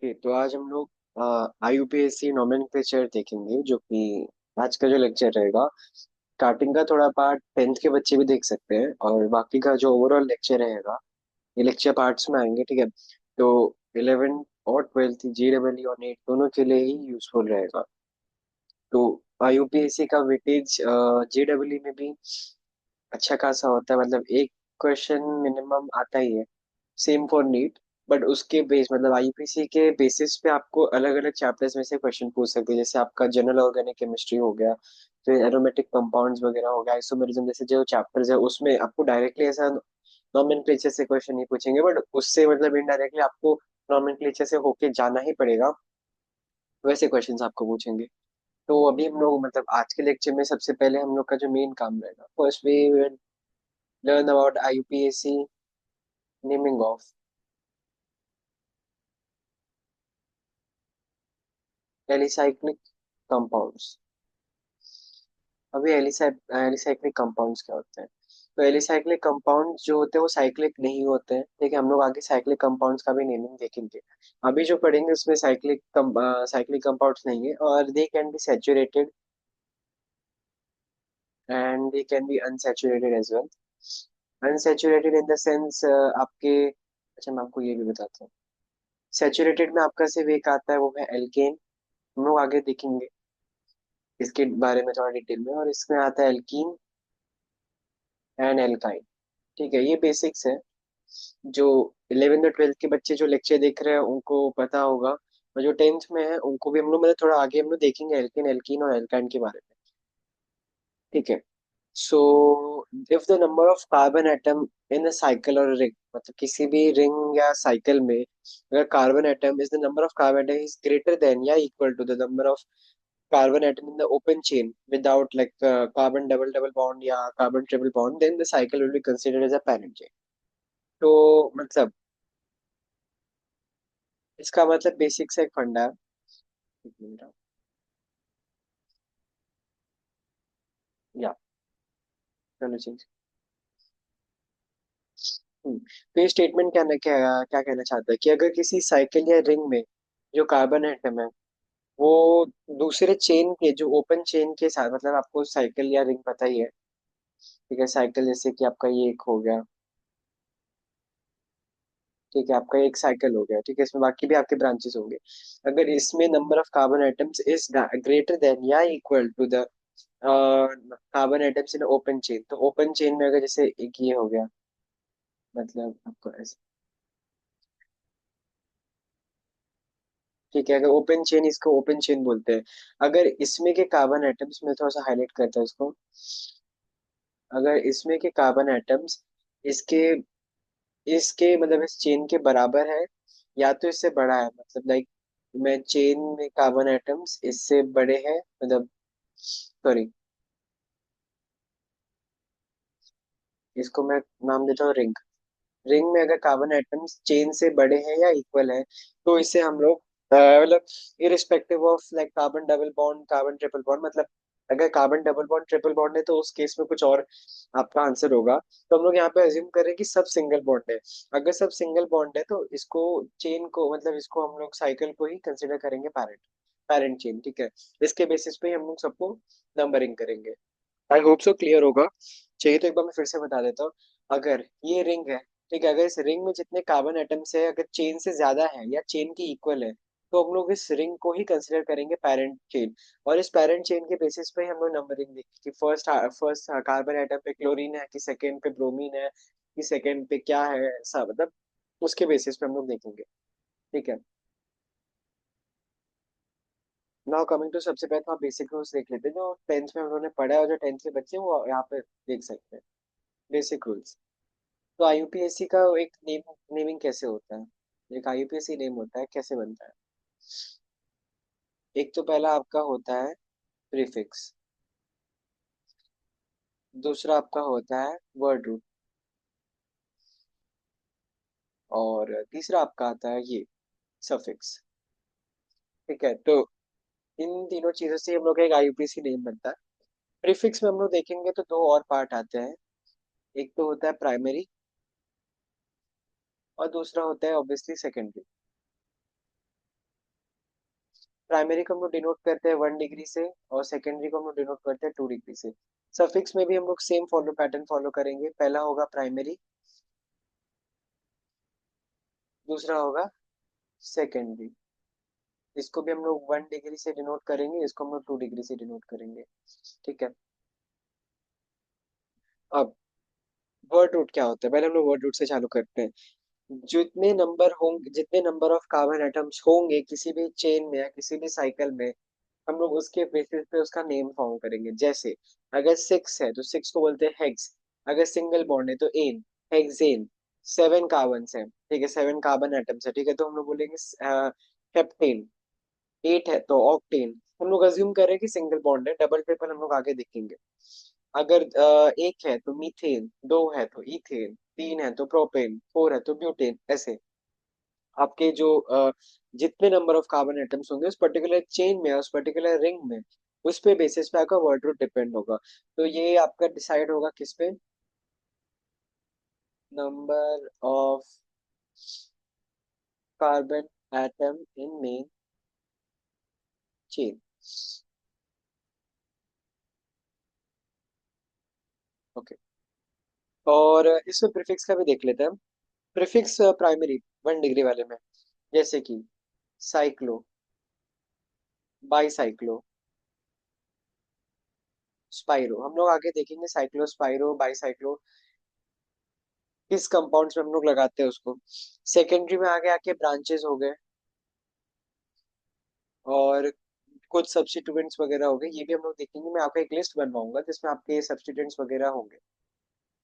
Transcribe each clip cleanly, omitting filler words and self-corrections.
तो आज हम लोग IUPAC नोमेनक्लेचर देखेंगे, जो कि आज का जो लेक्चर रहेगा। स्टार्टिंग का थोड़ा पार्ट 10th के बच्चे भी देख सकते हैं, और बाकी का जो ओवरऑल लेक्चर रहेगा ये लेक्चर पार्ट्स में आएंगे, ठीक है। तो 11 और 12 JEE और नीट दोनों के लिए ही यूजफुल रहेगा। तो IUPAC का वेटेज JEE में भी अच्छा खासा होता है, मतलब एक क्वेश्चन मिनिमम आता ही है। Same for NEET. बट उसके बेस मतलब IUPAC के बेसिस पे आपको अलग अलग चैप्टर्स में से क्वेश्चन पूछ सकते हैं, जैसे आपका जनरल ऑर्गेनिक केमिस्ट्री हो गया, फिर एरोमेटिक कंपाउंड्स वगैरह हो गया, आइसोमेरिज्म जैसे जो चैप्टर्स है उसमें आपको डायरेक्टली ऐसा नॉमेनक्लेचर से क्वेश्चन नहीं पूछेंगे, बट उससे मतलब इनडायरेक्टली आपको नॉमेनक्लेचर से होके जाना ही पड़ेगा, वैसे क्वेश्चंस आपको पूछेंगे। तो अभी हम लोग मतलब आज के लेक्चर में सबसे पहले हम लोग का जो मेन काम रहेगा, first we will learn about IUPAC naming of alicyclic compounds. अभी एलिसाइक्लिक कंपाउंड्स क्या होते हैं? तो एलिसाइक्लिक कंपाउंड्स जो होते हैं वो साइक्लिक नहीं होते हैं, ठीक है। हम लोग आगे साइक्लिक कंपाउंड्स का भी नेमिंग देखेंगे। अभी जो पढ़ेंगे उसमें साइक्लिक कंपाउंड्स नहीं है, और they can be saturated and they can be unsaturated as well. Unsaturated in the sense आपके, अच्छा मैं आपको ये भी बताता हूँ। सैचुरेटेड में आपका सिर्फ एक आता है, वो है एल्केन। हम लोग आगे देखेंगे इसके बारे में थोड़ा डिटेल में, और इसमें आता है एल्कीन एंड एल्काइन। ठीक है, ये बेसिक्स है जो 11th और 12th के बच्चे जो लेक्चर देख रहे हैं उनको पता होगा, और जो 10th में है उनको भी हम लोग मतलब थोड़ा आगे हम लोग देखेंगे एल्किन एल्कीन और एल्काइन के बारे में, ठीक है। So if the number of carbon atom in a cycle or ring, मतलब किसी भी रिंग या साइकिल में अगर carbon atom is the number of carbon atom is greater than या equal to the number of carbon atom in the open chain without like carbon double double bond या carbon triple bond, then the cycle will be considered as a parent chain। तो मतलब इसका मतलब basic सा एक फंडा है। एक मिनट, या चलो चीज। तो ये स्टेटमेंट क्या क्या कहना चाहता है कि अगर किसी साइकिल या रिंग में जो कार्बन एटम है वो दूसरे चेन के जो ओपन चेन के साथ, मतलब आपको साइकिल या रिंग पता ही है, ठीक है। साइकिल जैसे कि आपका ये एक हो गया, ठीक है, आपका एक साइकिल हो गया, ठीक है, इसमें बाकी भी आपके ब्रांचेस होंगे। अगर इसमें number of carbon atoms is greater than या equal to the carbon atoms in open chain, तो ओपन चेन में अगर जैसे एक ये हो गया, मतलब आपको ऐसे, ठीक है, अगर ओपन चेन, इसको ओपन चेन बोलते हैं। अगर इसमें के कार्बन एटम्स में थोड़ा सा हाईलाइट करता है इसको, अगर इसमें के कार्बन एटम्स इसके इसके मतलब इस चेन के बराबर है या तो इससे बड़ा है, मतलब लाइक मैं चेन में कार्बन एटम्स इससे बड़े हैं, मतलब सॉरी, इसको मैं नाम देता हूँ रिंग। रिंग में अगर कार्बन एटम्स चेन से बड़े हैं या इक्वल है, तो इसे हम लोग मतलब irrespective of like carbon double bond carbon triple bond, मतलब अगर carbon double bond triple bond है तो उस केस में कुछ और आपका आंसर होगा। तो हम लोग यहाँ पे अज्यूम करें कि सब सिंगल बॉन्ड है। अगर सब सिंगल बॉन्ड है तो इसको चेन को मतलब इसको हम लोग साइकिल को ही कंसिडर करेंगे पैरेंट, पैरेंट चेन, ठीक है। इसके बेसिस पे ही हम लोग सबको नंबरिंग करेंगे। आई होप सो क्लियर होगा। चाहिए तो एक बार मैं फिर से बता देता हूँ। अगर ये रिंग है, ठीक है, अगर इस रिंग में जितने कार्बन एटम्स है अगर चेन से ज्यादा है या चेन की इक्वल है, तो हम लोग इस रिंग को ही कंसिडर करेंगे पैरेंट चेन। और इस पैरेंट चेन के बेसिस पे ही हम लोग नंबरिंग देखेंगे कि फर्स्ट कार्बन एटम पे क्लोरीन है, कि सेकंड पे ब्रोमीन है, कि सेकंड पे क्या है, ऐसा मतलब उसके बेसिस पे हम लोग देखेंगे, ठीक है। नाउ कमिंग टू, सबसे पहले तो आप बेसिक रूल्स देख लेते हैं जो 10th में हम लोगों ने पढ़ा है, और जो 10th के बच्चे हैं वो यहाँ पे देख सकते हैं। Basic rules. तो IUPAC का एक नेमिंग कैसे होता है? एक IUPAC नेम होता है, कैसे बनता है? एक तो पहला आपका होता है प्रीफिक्स, दूसरा आपका होता है वर्ड रूट, और तीसरा आपका आता है ये सफिक्स, ठीक है। तो इन तीनों चीजों से हम लोग का एक IUPAC नेम बनता है। प्रीफिक्स में हम लोग देखेंगे तो दो और पार्ट आते हैं। एक तो होता है प्राइमरी, और दूसरा होता है ऑब्वियसली सेकेंडरी। प्राइमरी को हम लोग डिनोट करते हैं 1 डिग्री से, और सेकेंडरी को हम लोग डिनोट करते हैं 2 डिग्री से। सफिक्स में भी हम लोग सेम फॉलो पैटर्न फॉलो करेंगे, पहला होगा प्राइमरी, दूसरा होगा सेकेंडरी। इसको भी हम लोग 1 डिग्री से डिनोट करेंगे, इसको हम लोग 2 डिग्री से डिनोट करेंगे। ठीक है। अब वर्ड रूट क्या होता है, पहले हम लोग वर्ड रूट से चालू करते हैं। जितने नंबर होंगे, जितने नंबर ऑफ कार्बन एटम्स होंगे किसी भी चेन में या किसी भी साइकिल में, हम लोग उसके बेसिस पे उसका नेम फॉर्म करेंगे। जैसे अगर 6 है तो 6 को बोलते हैं हेक्स। अगर सिंगल बॉन्ड है तो एन, हेक्सेन। 7 कार्बन है, ठीक है, 7 कार्बन एटम्स है, ठीक है, तो हम लोग बोलेंगे हेप्टेन। 8 है तो ऑक्टेन। हम लोग अज्यूम करें कि सिंगल बॉन्ड है, डबल ट्रिपल हम लोग आगे देखेंगे। अगर एक है तो मीथेन, दो है तो इथेन, तीन है तो प्रोपेन, फोर है तो ब्यूटेन, ऐसे आपके जो जितने नंबर ऑफ कार्बन एटम्स होंगे उस पर्टिकुलर चेन में, उस पर्टिकुलर रिंग में, उस पे बेसिस पे आपका वर्ड रूट डिपेंड होगा। तो ये आपका डिसाइड होगा किस पे, number of carbon atom in main chain. Okay. और इसमें प्रीफिक्स का भी देख लेते हैं हम। प्रीफिक्स प्राइमरी 1 डिग्री वाले में, जैसे कि साइक्लो, बाईसाइक्लो, स्पाइरो, हम लोग आगे देखेंगे साइक्लो, स्पाइरो, बाईसाइक्लो किस कंपाउंड्स में हम लोग लगाते हैं उसको। सेकेंडरी में आगे आके ब्रांचेस हो गए, और कुछ सब्स्टिट्यूएंट्स वगैरह हो गए, ये भी हम लोग देखेंगे। मैं आपको एक लिस्ट बनवाऊंगा जिसमें आपके सब्स्टिट्यूएंट्स वगैरह होंगे।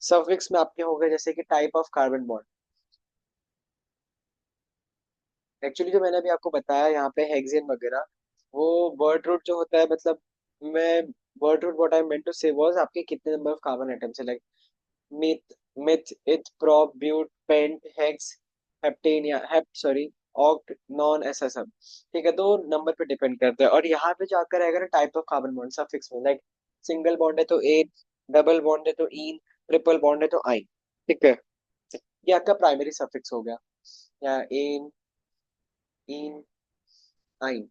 सफिक्स में आपके हो गए जैसे कि type of carbon bond. Actually जो मैंने अभी आपको बताया यहाँ पे हेक्सेन वगैरह, वो वर्ड रूट जो होता है, मतलब मैं word root what I meant to say was आपके कितने नंबर ऑफ कार्बन एटम्स है, like meth, meth, eth, prop, but, pent, hex, heptane या हेप्ट, सॉरी, ऑक्ट, नॉन, ऐसा सब। ठीक है, तो नंबर पे डिपेंड करता है। और यहाँ पे जाकर आएगा ना type of carbon bond suffix में, लाइक सिंगल बॉन्ड है तो एन, डबल बॉन्ड है तो इन, ट्रिपल बॉन्ड है तो आइन। ठीक है, ये आपका प्राइमरी सफिक्स हो गया, या एन, इन, आइन।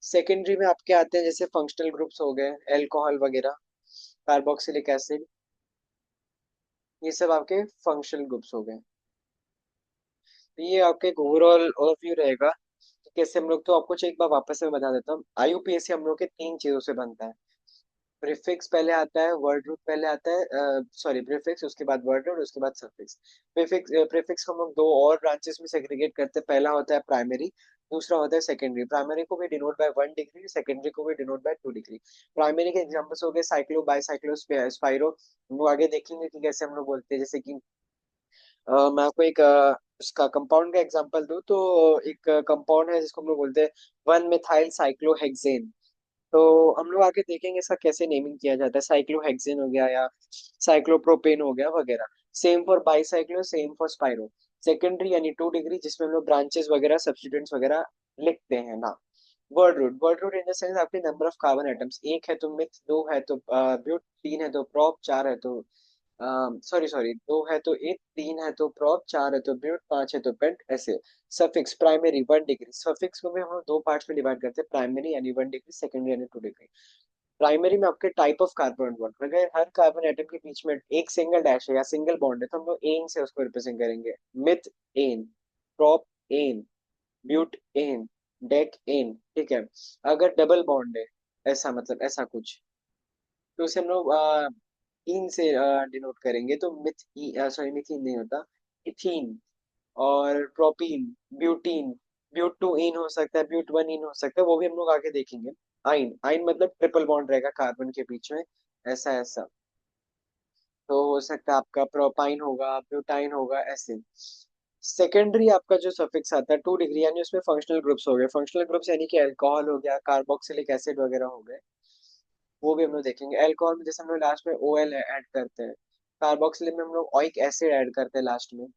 सेकेंडरी में आपके आते हैं जैसे फंक्शनल ग्रुप्स हो गए, अल्कोहल वगैरह, कार्बोक्सिलिक एसिड, ये सब आपके फंक्शनल ग्रुप्स हो गए। तो ये आपका एक ओवरऑल ओवरव्यू रहेगा कि कैसे हम लोग, तो आपको एक बार वापस से मैं बता देता हूँ। आईयूपीएसी हम लोग के 3 चीजों से बनता है। प्रीफिक्स पहले आता है, वर्ड रूट पहले आता है, सॉरी, प्रीफिक्स उसके बाद वर्ड रूट उसके बाद सफिक्स। प्रीफिक्स प्रीफिक्स को हम लोग दो और ब्रांचेस में सेग्रीगेट करते हैं, पहला होता है प्राइमरी, दूसरा होता है सेकेंडरी। प्राइमरी को भी डिनोट बाय 1 डिग्री, सेकेंडरी को भी डिनोट बाय 2 डिग्री। प्राइमरी के एग्जांपल्स हो गए साइक्लो, बाईसाइक्लो, स्पाइरो। हम लोग आगे देखेंगे कि कैसे हम लोग बोलते हैं। जैसे कि मैं आपको एक उसका कंपाउंड का एग्जांपल दूं तो एक कंपाउंड है जिसको हम लोग बोलते हैं 1 मिथाइल साइक्लोहेक्सेन। तो हम लोग आगे देखेंगे इसका कैसे नेमिंग किया जाता है, साइक्लोहेक्सेन हो गया या साइक्लोप्रोपेन हो गया वगैरह। Same for bicyclo, same for spiro. Secondary यानी 2 डिग्री, जिसमें हम लोग ब्रांचेस वगैरह सब्स्टिट्यूएंट्स वगैरह लिखते हैं ना। Word root, word root in the sense आपके नंबर ऑफ कार्बन एटम्स, एक है तो मिथ, दो है तो ब्यूट, तीन है तो प्रोप, चार है तो सॉरी सॉरी, दो है तो एक, तीन है तो प्रोप, चार है तो ब्यूट, पांच है तो पेंट, ऐसे। सफिक्स प्राइमरी 1 डिग्री, सफिक्स को भी हम लोग दो पार्ट्स में डिवाइड करते हैं, प्राइमरी यानी 1 डिग्री, सेकेंडरी यानी 2 डिग्री। प्राइमरी में आपके टाइप ऑफ कार्बन बॉन्ड, अगर हर कार्बन एटम के बीच में एक सिंगल डैश है या सिंगल बॉन्ड है तो हम लोग एन से उसको रिप्रेजेंट करेंगे। Methane, propane, butane, decane. ठीक है। अगर डबल बॉन्ड है, ऐसा मतलब ऐसा कुछ, तो उसे हम लोग इन से डिनोट करेंगे, तो मिथ, सॉरी मिथीन नहीं होता, इथीन। और प्रोपीन, ब्यूटीन, ब्यूट टू इन हो सकता है, ब्यूट वन इन हो सकता है, वो भी हम लोग आगे देखेंगे। आइन, आइन मतलब ट्रिपल बॉन्ड रहेगा कार्बन के बीच में, ऐसा ऐसा। तो हो सकता है आपका प्रोपाइन होगा, ब्यूटाइन होगा, ऐसे। सेकेंडरी आपका जो सफिक्स आता है 2 डिग्री, यानी उसमें फंक्शनल ग्रुप्स हो गए। फंक्शनल ग्रुप्स यानी कि अल्कोहल हो गया, कार्बोक्सिलिक एसिड वगैरह हो गए, वो भी हम लोग देखेंगे। अल्कोहल में जैसे हम लोग लास्ट में ओ एल ऐड करते हैं, कार्बोक्सिलिक में हम लोग ओइक एसिड ऐड करते हैं लास्ट में,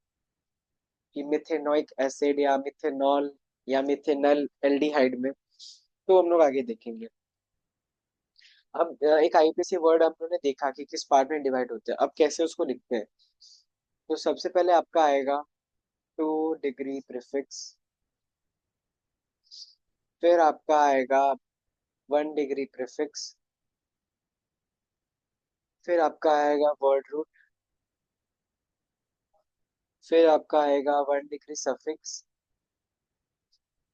कि मिथेनोइक एसिड या मिथेनॉल या मिथेनल एल्डिहाइड में, तो हम लोग आगे देखेंगे। अब एक आईपीसी वर्ड हम लोगों ने देखा कि किस पार्ट में डिवाइड होते हैं, अब कैसे उसको लिखते हैं। तो सबसे पहले आपका आएगा 2 डिग्री प्रीफिक्स, फिर आपका आएगा 1 डिग्री प्रीफिक्स। फिर आपका आएगा वर्ड रूट। फिर आपका आएगा 1 डिग्री सफिक्स,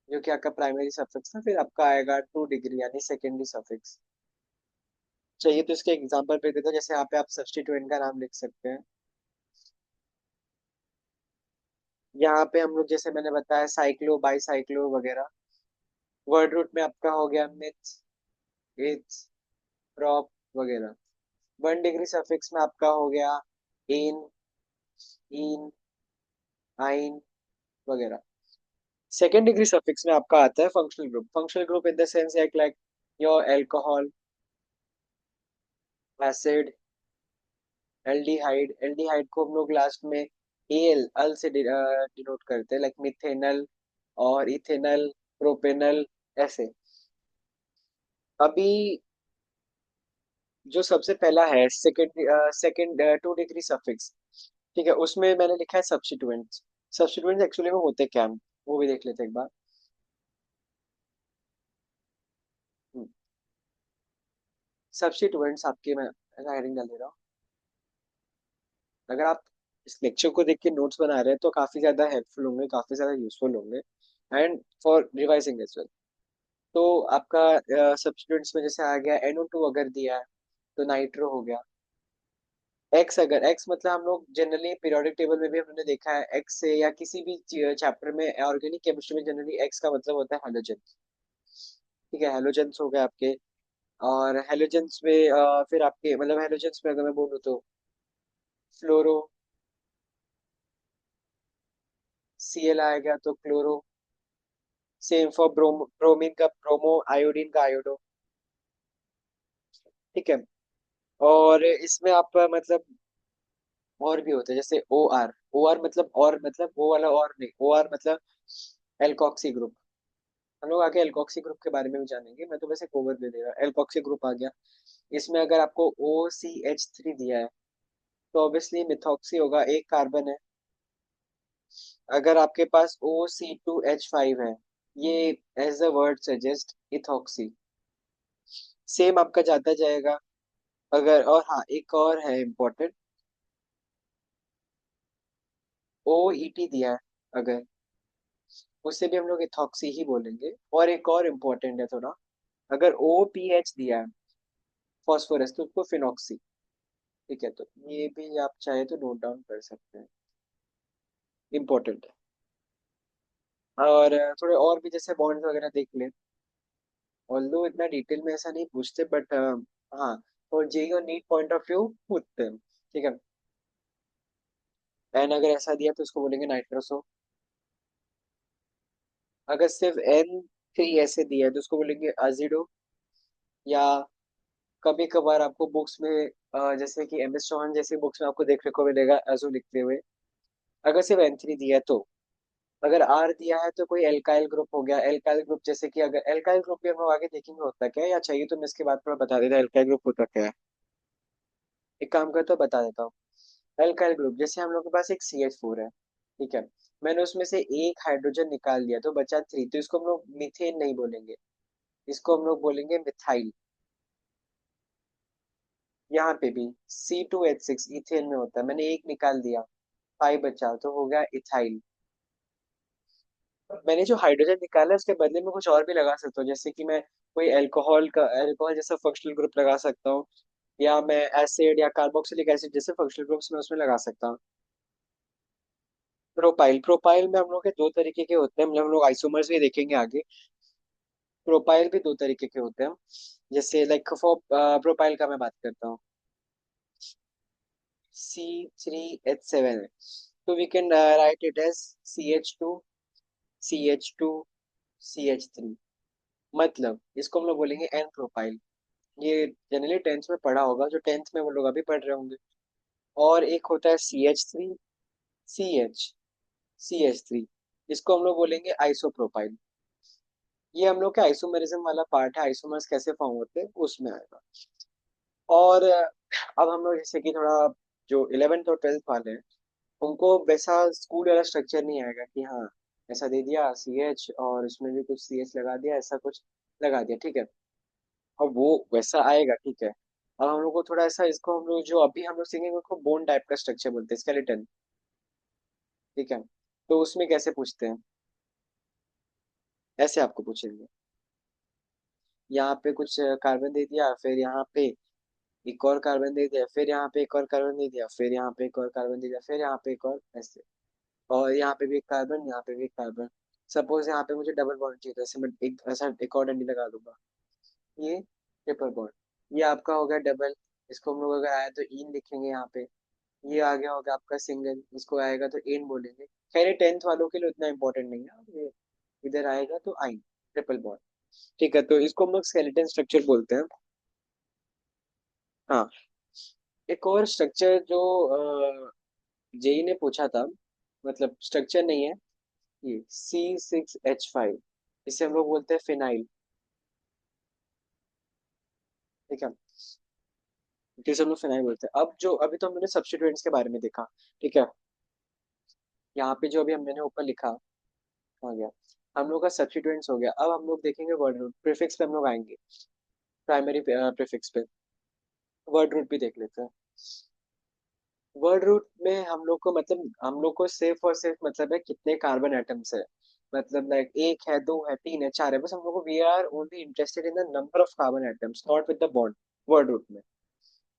जो कि आपका प्राइमरी सफिक्स था। फिर आपका आएगा 2 डिग्री यानी सेकेंडरी सफिक्स। चाहिए तो इसके एग्जांपल पे देता हूँ, जैसे यहाँ पे आप सब्स्टिट्यूएंट का नाम लिख सकते हैं। यहाँ पे हम लोग जैसे मैंने बताया साइक्लो बाईसाइक्लो वगैरह। वर्ड रूट में आपका हो गया मिथ्स, इथ्स, प्रॉप वगैरह। 1 डिग्री सफिक्स में आपका हो गया इन, इन, आइन वगैरह। सेकेंड डिग्री सफिक्स में आपका आता है functional group. Functional group in the sense like your alcohol, acid, aldehyde. Aldehyde को हम लोग लास्ट में एल अल से डिनोट करते हैं, लाइक मिथेनल और इथेनल, प्रोपेनल, ऐसे। अभी जो सबसे पहला है सेकेंड 2 डिग्री सफिक्स, ठीक है, उसमें मैंने लिखा है सब्स्टिट्यूएंट्स। सब्स्टिट्यूएंट्स एक्चुअली में होते क्या हैं, वो भी देख लेते हैं एक बार। सब्स्टिट्यूएंट्स आपके, मैं राइटिंग डाल दे रहा हूँ। अगर आप इस लेक्चर को देख के नोट्स बना रहे हैं तो काफी ज्यादा हेल्पफुल होंगे, काफी ज्यादा यूजफुल होंगे, and for revising as well. तो आपका सब्स्टिट्यूएंट्स में जैसे आ गया NO2 अगर दिया है तो नाइट्रो हो गया। एक्स, अगर एक्स मतलब हम लोग जनरली पीरियोडिक टेबल में भी हमने देखा है एक्स से, या किसी भी चैप्टर में ऑर्गेनिक केमिस्ट्री में जनरली एक्स का मतलब होता है हेलोजन। ठीक है, हेलोजेंस हो गए आपके। और हेलोजेंस में फिर आपके मतलब हेलोजेंस में अगर मैं बोलूँ तो फ्लोरो, Cl आ गया तो क्लोरो। सेम फॉर ब्रोमीन का ब्रोमो, आयोडीन का आयोडो। ठीक है। और इसमें आप मतलब और भी होते हैं जैसे OR। OR मतलब और, मतलब वो वाला और नहीं, OR मतलब एल्कोक्सी ग्रुप। हम लोग आगे एल्कोक्सी ग्रुप के बारे में भी जानेंगे, मैं तो वैसे ओवर दे दे रहा। एल्कोक्सी ग्रुप आ गया। इसमें अगर आपको OCH3 दिया है तो ऑब्वियसली मिथॉक्सी होगा, एक कार्बन है। अगर आपके पास OC2H5 है, ये as the word suggest ethoxy. Same आपका जाता जाएगा। अगर, और हाँ एक और है इम्पोर्टेंट, OET दिया है अगर, उससे भी हम लोग इथॉक्सी ही बोलेंगे। और एक और इम्पोर्टेंट है थोड़ा, अगर OPH दिया है फॉस्फोरस तो उसको फिनॉक्सी। ठीक है, तो ये भी आप चाहे तो नोट डाउन कर सकते हैं, इम्पोर्टेंट है। और थोड़े और भी जैसे बॉन्ड्स वगैरह देख लें, ऑल्दो इतना डिटेल में ऐसा नहीं पूछते, बट हाँ, और जेई और नीट पॉइंट ऑफ व्यू पूछते हैं। ठीक है। एन अगर ऐसा दिया तो उसको बोलेंगे नाइट्रोसो। अगर सिर्फ N3 ऐसे दिया है तो उसको बोलेंगे अजीडो। या कभी कभार आपको बुक्स में जैसे कि MS चौहान जैसी बुक्स में आपको देखने को मिलेगा अजो लिखते हुए, अगर सिर्फ N3 दिया है तो। अगर R दिया है तो कोई एल्काइल ग्रुप हो गया। एल्काइल ग्रुप जैसे कि अगर एल्काइल ग्रुप भी हम लोग आगे देखेंगे होता क्या है, या चाहिए तो मैं इसके बाद थोड़ा बता देता एल्काइल ग्रुप होता क्या है। एक काम करता हूँ बता देता हूँ। एल्काइल ग्रुप जैसे हम लोग के पास एक CH4 है, ठीक है, मैंने उसमें से एक हाइड्रोजन निकाल दिया तो बचा 3, तो इसको हम लोग मीथेन नहीं बोलेंगे, इसको हम लोग बोलेंगे मिथाइल। यहाँ पे भी C2H6 इथेन में होता है, मैंने एक निकाल दिया, 5 बचा तो हो गया इथाइल। मैंने जो हाइड्रोजन निकाला है उसके बदले में कुछ और भी लगा सकता हूँ, जैसे कि मैं कोई अल्कोहल का, अल्कोहल जैसा फंक्शनल ग्रुप लगा सकता हूँ, या मैं एसिड या कार्बोक्सिलिक एसिड जैसे फंक्शनल ग्रुप्स में उसमें लगा सकता हूँ। प्रोपाइल, प्रोपाइल में हम लोग के दो तरीके के होते हैं, मतलब हम लोग आइसोमर्स भी देखेंगे आगे। प्रोपाइल भी दो तरीके के होते हैं, जैसे लाइक फॉर प्रोपाइल का मैं बात करता हूँ, C3H7 है, तो we can write it as CH2CH2CH3। मतलब इसको हम लोग बोलेंगे एन प्रोपाइल। ये जनरली टेंथ में पढ़ा होगा, जो टेंथ में वो लोग अभी पढ़ रहे होंगे। और एक होता है CH3CH3, इसको हम लोग बोलेंगे आइसोप्रोपाइल। ये हम लोग के आइसोमेरिज्म वाला पार्ट है, आइसोमर्स कैसे फॉर्म होते हैं उसमें आएगा। और अब हम लोग जैसे कि थोड़ा जो 11th और 12th वाले हैं, उनको वैसा स्कूल वाला स्ट्रक्चर नहीं आएगा कि हाँ ऐसा दे दिया CH, और उसमें भी कुछ CH लगा दिया, ऐसा कुछ लगा दिया, ठीक है। अब वो वैसा आएगा, ठीक है। अब हम लोग को थोड़ा ऐसा, इसको हम लोग जो अभी हम लोग सीखेंगे उसको बोन टाइप का स्ट्रक्चर बोलते हैं, स्केलेटन, ठीक है। तो उसमें कैसे पूछते हैं, ऐसे आपको पूछेंगे, यहाँ पे कुछ कार्बन दे दिया, फिर यहाँ पे एक और कार्बन दे दिया, फिर यहाँ पे एक और कार्बन दे दिया, फिर यहाँ पे एक और कार्बन दे दिया, फिर यहाँ पे एक और, ऐसे। और यहाँ पे भी एक कार्बन, यहाँ पे भी एक कार्बन। सपोज यहाँ पे मुझे डबल बॉन्ड चाहिए, तो ऐसे मैं एक ऐसा एक और डंडी लगा दूंगा, ये ट्रिपल बॉन्ड, ये आपका हो गया डबल। इसको हम लोग अगर आया तो इन लिखेंगे यहाँ पे। ये आ गया होगा आपका सिंगल, इसको आएगा तो इन बोलेंगे। खैर ये 10th वालों के लिए उतना इंपॉर्टेंट नहीं है, ये इधर आएगा तो आइन, ट्रिपल बॉन्ड, ठीक है। तो इसको हम लोग स्केलेटन स्ट्रक्चर बोलते हैं। हाँ, एक और स्ट्रक्चर जो जेई ने पूछा था, मतलब स्ट्रक्चर नहीं है, ये C6H5, इसे हम लोग बोलते हैं फिनाइल, ठीक है। जिसे हम लोग फिनाइल बोलते हैं। अब जो अभी तो हमने सब्स्टिट्यूएंट्स के बारे में देखा, ठीक है। यहाँ पे जो अभी हमने ऊपर लिखा आ गया, हम लोग का सब्स्टिट्यूएंट्स हो गया। अब हम लोग देखेंगे वर्ड रूट, प्रीफिक्स पे हम लोग आएंगे, प्राइमरी प्रीफिक्स पे। वर्ड रूट भी देख लेते हैं। वर्ड रूट में हम लोग को मतलब, हम लोग को सिर्फ और सिर्फ मतलब है कितने कार्बन एटम्स है, मतलब लाइक एक है, दो है, तीन है, चार है, बस हम लोग को we are only interested in the number of carbon atoms, not with the bond, word root में।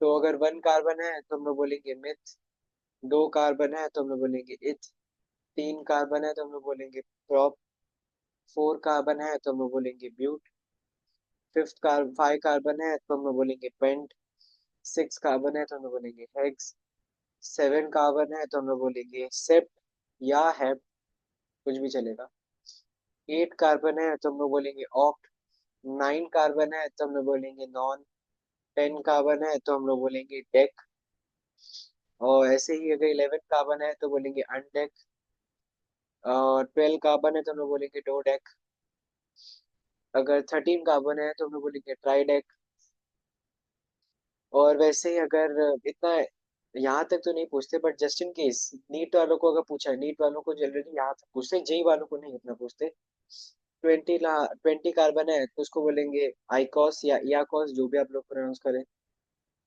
तो अगर वन कार्बन है तो हम लोग बोलेंगे मिथ, दो कार्बन है तो हम लोग बोलेंगे इथ, तीन कार्बन है तो हम लोग बोलेंगे प्रॉप, फोर कार्बन है तो हम लोग बोलेंगे ब्यूट, फाइव कार्बन है तो हम लोग बोलेंगे पेंट, सिक्स कार्बन है तो हम लोग बोलेंगे हेक्स, सेवन कार्बन है तो हम लोग बोलेंगे सेप्ट या हेप, कुछ भी चलेगा। एट कार्बन है तो हम लोग बोलेंगे ऑक्ट, नाइन कार्बन है तो हम लोग बोलेंगे नॉन, टेन कार्बन है तो हम लोग बोलेंगे डेक, और ऐसे ही अगर 11 कार्बन है तो बोलेंगे अनडेक, और 12 कार्बन है तो हम लोग बोलेंगे डो डेक, अगर 13 कार्बन है तो हम लोग बोलेंगे ट्राई डेक। और वैसे ही अगर इतना, यहाँ तक तो नहीं पूछते, but just in case NEET वालों को अगर पूछा है, नीट वालों को जनरली यहाँ तक पूछते हैं, जेई वालों को नहीं इतना पूछते। 20 कार्बन है तो उसको बोलेंगे आइकॉस या इयाकॉस, जो भी आप लोग प्रोनाउंस करें।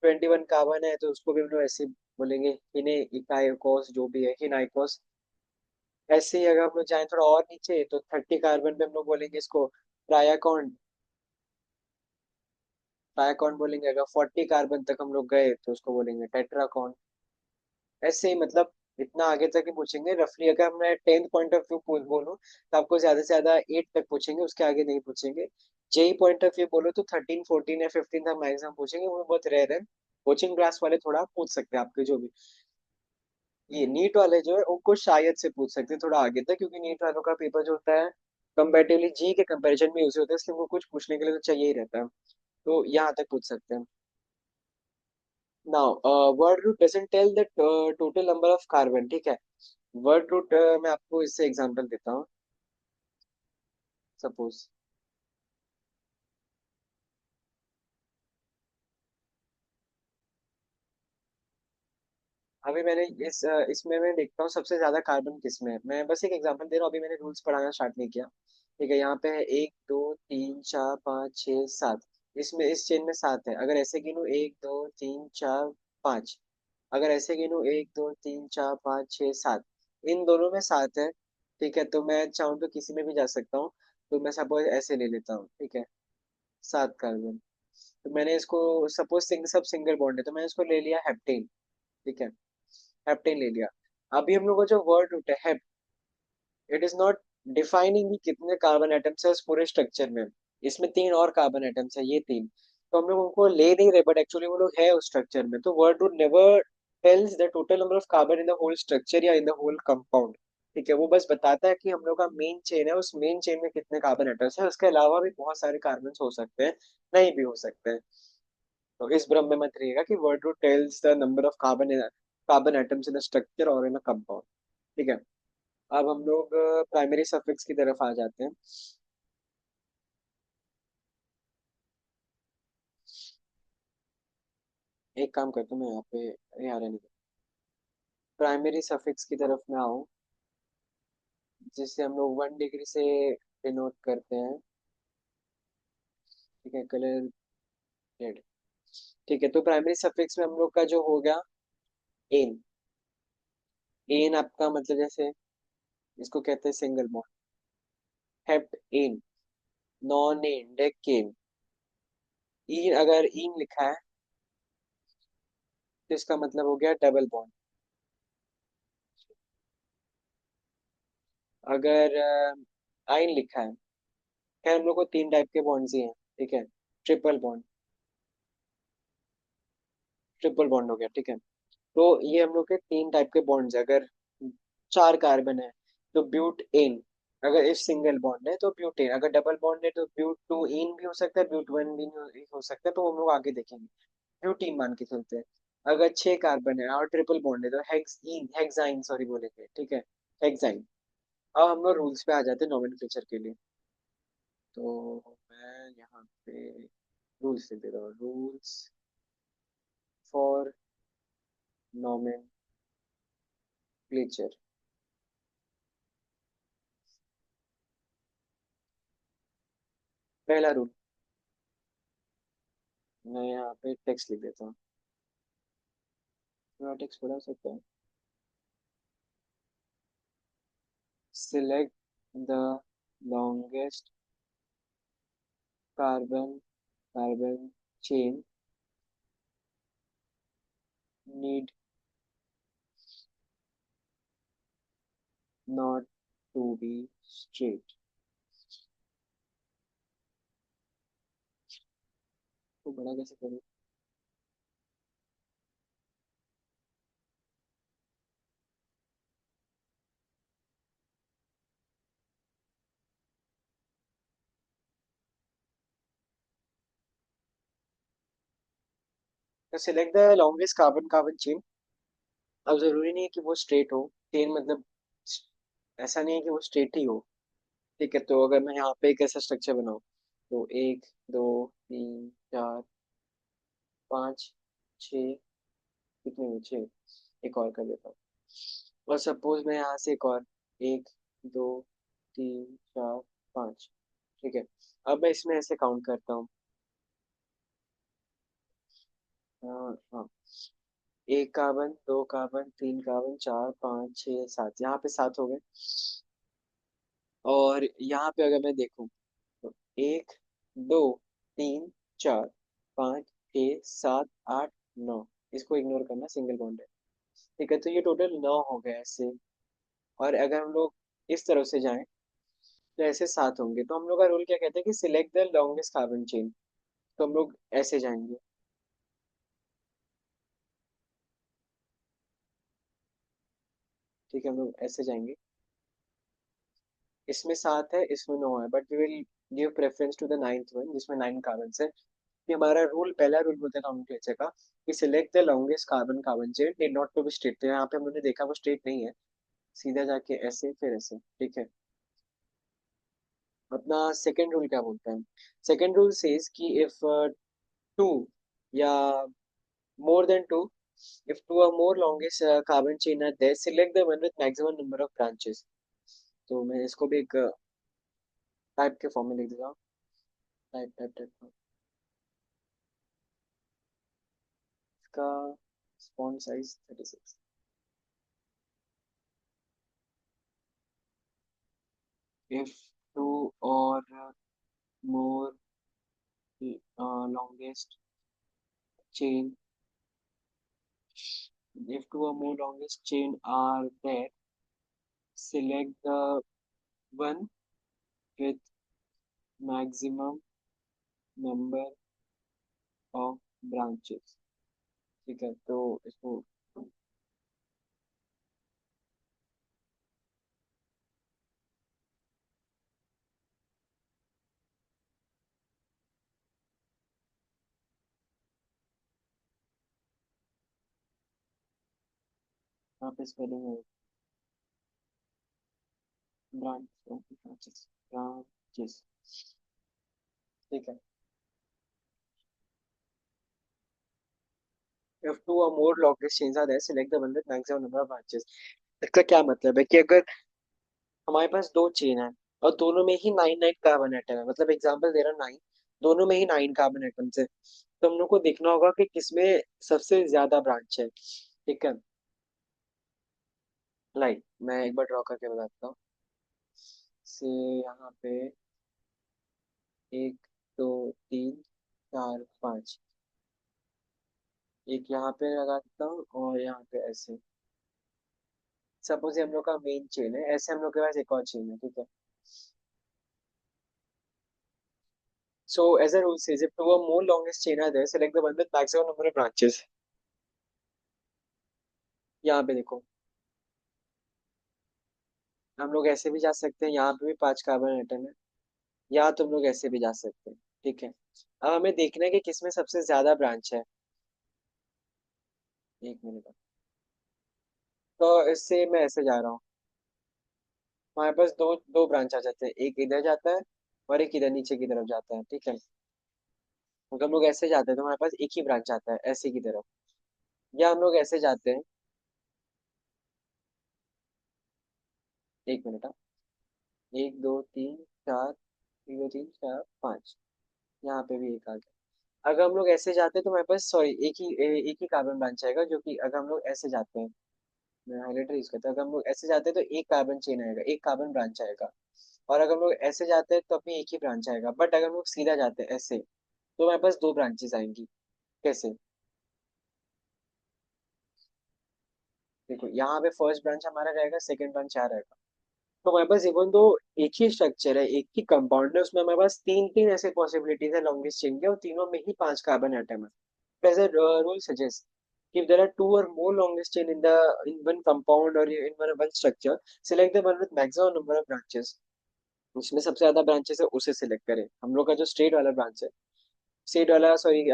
21 कार्बन है तो उसको भी हम लोग ऐसे बोलेंगे हिने इकाइकोस, जो भी है हिनाइकोस। ऐसे ही अगर हम लोग जाएं थोड़ा और नीचे तो 30 कार्बन पे हम लोग बोलेंगे इसको ट्रायाकॉन, ट्रायाकॉन बोलेंगे। अगर 40 कार्बन तक हम लोग गए तो उसको बोलेंगे टेट्राकॉन। ऐसे ही मतलब इतना आगे तक ही पूछेंगे रफली। अगर मैं 10th पॉइंट ऑफ व्यू बोलूँ तो आपको ज्यादा से ज्यादा 8 तक पूछेंगे, उसके आगे नहीं पूछेंगे। जेई पॉइंट ऑफ व्यू बोलो तो 13 14 या 15 तक मैक्सिमम पूछेंगे, वो बहुत रेयर है। कोचिंग क्लास वाले थोड़ा पूछ सकते हैं आपके जो भी, ये नीट वाले जो है उनको शायद से पूछ सकते हैं थोड़ा आगे तक, क्योंकि नीट वालों का पेपर जो होता है कंपेरेटिवली जी के कंपैरिजन में यूज होता है, इसलिए उनको कुछ पूछने के लिए तो चाहिए ही रहता है। तो यहाँ तक पूछ सकते हैं। Now word root doesn't tell the total number of carbon, ठीक है। वर्ड रूट मैं आपको इससे एग्जांपल देता हूँ। सपोज अभी मैंने इसमें मैं देखता हूँ सबसे ज्यादा कार्बन किस में है। मैं बस एक एग्जांपल दे रहा हूँ, अभी मैंने रूल्स पढ़ाना स्टार्ट नहीं किया, ठीक है। यहाँ पे है 1 2 3 4 5 6 7, इसमें इस चेन में 7 है। अगर ऐसे गिनूँ 1 2 3 4 5, अगर ऐसे गिनूँ 1 2 3 4 5 6 7, इन दोनों में 7 है, ठीक है। तो मैं चाहूँ तो किसी में भी जा सकता हूँ। तो मैं सपोज ऐसे ले लेता हूँ, ठीक है, 7 कार्बन। तो मैंने इसको सपोज सब सिंगल बॉन्ड है तो मैंने इसको ले लिया हेप्टेन, ठीक है। हेप्टेन ले लिया। अभी हम लोग का जो वर्ड रूट है हेप, इट इज नॉट डिफाइनिंग कि कितने कार्बन एटम्स है उस पूरे स्ट्रक्चर में। इसमें तीन और कार्बन एटम्स है, ये तीन, तो हम लोग उनको ले नहीं रहे, बट एक्चुअली वो लोग है उस स्ट्रक्चर में। तो word root never tells the total number of carbon in the whole structure या इन द होल कंपाउंड, ठीक है। वो बस बताता है कि हम लोग का मेन चेन है, उस मेन चेन में कितने कार्बन एटम्स है, उसके अलावा भी बहुत सारे कार्बन हो सकते हैं, नहीं भी हो सकते हैं। तो इस भ्रम में मत रहिएगा कि word root tells the number of carbon atoms in a structure और इन अ कंपाउंड, ठीक है। अब हम लोग प्राइमरी सफिक्स की तरफ आ जाते हैं। एक काम करता हूँ मैं यहाँ पे, अरे यार नहीं, प्राइमरी सफिक्स की तरफ मैं आऊँ। जिसे हम लोग 1 डिग्री से डिनोट करते हैं। ठीक है, कलर रेड। ठीक है, तो प्राइमरी सफिक्स में हम लोग का जो हो गया एन। एन आपका मतलब जैसे इसको कहते हैं single bond, heptane, nonane, decane. इन अगर इन लिखा है तो इसका मतलब हो गया डबल बॉन्ड। अगर आइन लिखा है, खैर हम लोग को 3 टाइप के बॉन्ड्स ही हैं। ठीक है, ट्रिपल बॉन्ड, ट्रिपल बॉन्ड हो गया। ठीक है, तो ये हम लोग के 3 टाइप के बॉन्ड्स है। अगर 4 कार्बन है तो ब्यूट एन। अगर इफ सिंगल बॉन्ड है तो ब्यूटेन। अगर डबल बॉन्ड है तो ब्यूट टू इन भी हो सकता है, ब्यूट वन भी हो सकता है, तो हम लोग आगे देखेंगे। ब्यूटीन मान के चलते हैं। अगर 6 कार्बन है और ट्रिपल बॉन्ड है तो हेक्सीन, हेक्साइन सॉरी बोलेंगे। ठीक है, हेक्साइन। अब हम लोग रूल्स पे आ जाते हैं नोमेनक्लेचर के लिए। तो मैं यहाँ पे रूल्स लिख देता हूँ, रूल्स फॉर नोमेनक्लेचर। पहला रूल, मैं यहाँ पे टेक्स्ट लिख देता हूँ। थोड़ा टेक्स्ट बड़ा सकता है। Select the longest carbon carbon chain need not to be straight. तो बड़ा कैसे करूँ? तो select the longest carbon carbon chain. अब जरूरी नहीं है कि वो स्ट्रेट हो। चेन मतलब ऐसा नहीं है कि वो स्ट्रेट ही हो। ठीक है, तो अगर मैं यहाँ पे एक ऐसा स्ट्रक्चर बनाऊँ तो 1 2 3 4 5 6, कितने हुए? 6। एक और कर देता हूँ। और सपोज मैं यहाँ से एक और, 1 2 3 4 5। ठीक है, अब मैं इसमें ऐसे काउंट करता हूँ। हाँ, 1 कार्बन 2 कार्बन 3 कार्बन 4 5 6 7, यहाँ पे 7 हो गए। और यहाँ पे अगर मैं देखूँ तो 1 2 3 4 5 6 7 8 9। इसको इग्नोर करना, सिंगल बॉन्ड है। ठीक है, तो ये टोटल 9 हो गए ऐसे। और अगर हम लोग इस तरफ से जाएं तो ऐसे 7 होंगे। तो हम लोग का रूल क्या कहते हैं कि select the longest carbon chain. तो हम लोग ऐसे जाएंगे। ठीक है, हम लोग ऐसे जाएंगे। इसमें 7 है, इसमें 9 है, but we will give preference to the ninth one जिसमें 9 कार्बन है। ये हमारा रूल, पहला रूल बोलते हैं नॉमेनक्लेचर का, कि select the longest carbon carbon chain need not to be straight. तो यहाँ पे हमने देखा वो स्ट्रेट नहीं है, सीधा जाके ऐसे फिर ऐसे। ठीक है, अपना सेकेंड रूल क्या बोलता है? सेकेंड रूल सेज कि इफ टू या more than two, if two or more longest carbon chain are there, select the one with maximum number of branches। तो मैं इसको भी एक टाइप के फॉर्म में लिख देता हूँ। टाइप टाइप टाइप इसका font size 36। if two or more longest chain, if two or more longest chain are there, select the one with maximum number of branches। ठीक है, तो इसको यहाँ पे स्पेलिंग है, ब्रांचेस ब्रांचेस। ठीक है, if two or more longest chains are there, select the one with maximum number of branches। इसका क्या मतलब है कि अगर हमारे पास दो चेन है और दोनों में ही नाइन नाइन कार्बन एटम है, मतलब एग्जांपल दे रहा 9, दोनों में ही 9 कार्बन एटम्स है। तो हम लोग को देखना होगा कि किसमें सबसे ज्यादा ब्रांच है। ठीक है, लाइक मैं एक बार ड्रॉ करके बताता हूँ। से यहाँ पे एक, दो, तीन, चार, पाँच, एक यहाँ पे लगाता हूँ और यहाँ पे ऐसे। सपोज ये हम लोग का मेन चेन है, ऐसे हम लोग के पास एक और चेन है। ठीक है, so as a rule says if two or more longest chain are there, select the one with maximum number of branches। यहाँ पे देखो, हम लोग ऐसे भी जा सकते हैं, यहाँ पे भी 5 कार्बन एटम है, या तुम लोग ऐसे भी जा सकते हैं। ठीक है, अब हमें देखना है कि किसमें सबसे ज्यादा ब्रांच है। एक मिनट, तो इससे मैं ऐसे जा रहा हूँ, हमारे पास दो दो ब्रांच आ जाते हैं, एक इधर जाता है और एक इधर नीचे की तरफ जाता है। ठीक है, अगर हम लोग ऐसे जाते हैं तो हमारे पास एक ही ब्रांच आता है ऐसे की तरफ, या हम लोग ऐसे जाते हैं। एक मिनट, हाँ। एक, दो, तीन, चार, एक, दो, तीन, चार, पाँच, यहाँ पे भी एक आ गया। अगर हम लोग ऐसे जाते हैं तो हमारे पास सॉरी एक ही कार्बन ब्रांच आएगा, जो कि अगर हम लोग ऐसे जाते हैं, मैं हाईलाइटर यूज करता हूँ, अगर हम लोग ऐसे जाते हैं तो एक कार्बन चेन आएगा, एक कार्बन ब्रांच आएगा। और अगर हम लोग ऐसे जाते हैं तो भी एक ही ब्रांच आएगा, बट अगर हम लोग सीधा जाते हैं ऐसे तो हमारे पास दो ब्रांचेस आएंगी। कैसे? देखो, यहाँ पे फर्स्ट ब्रांच हमारा रहेगा, सेकंड ब्रांच यहाँ रहेगा। तो हमारे पास इवन दो एक ही स्ट्रक्चर है, एक ही कंपाउंड है, उसमें हमारे पास तीन तीन ऐसे पॉसिबिलिटीज है लॉन्गेस्ट चेन के, और तीनों में ही 5 कार्बन एटम है। Present rule suggests if there are two or more longest chain in one compound or in one structure, select the one with maximum number of branches। उसमें सबसे ज्यादा branches है उसे सिलेक्ट करें। हम लोग का जो स्ट्रेट वाला ब्रांच है, स्ट्रेट वाला सॉरी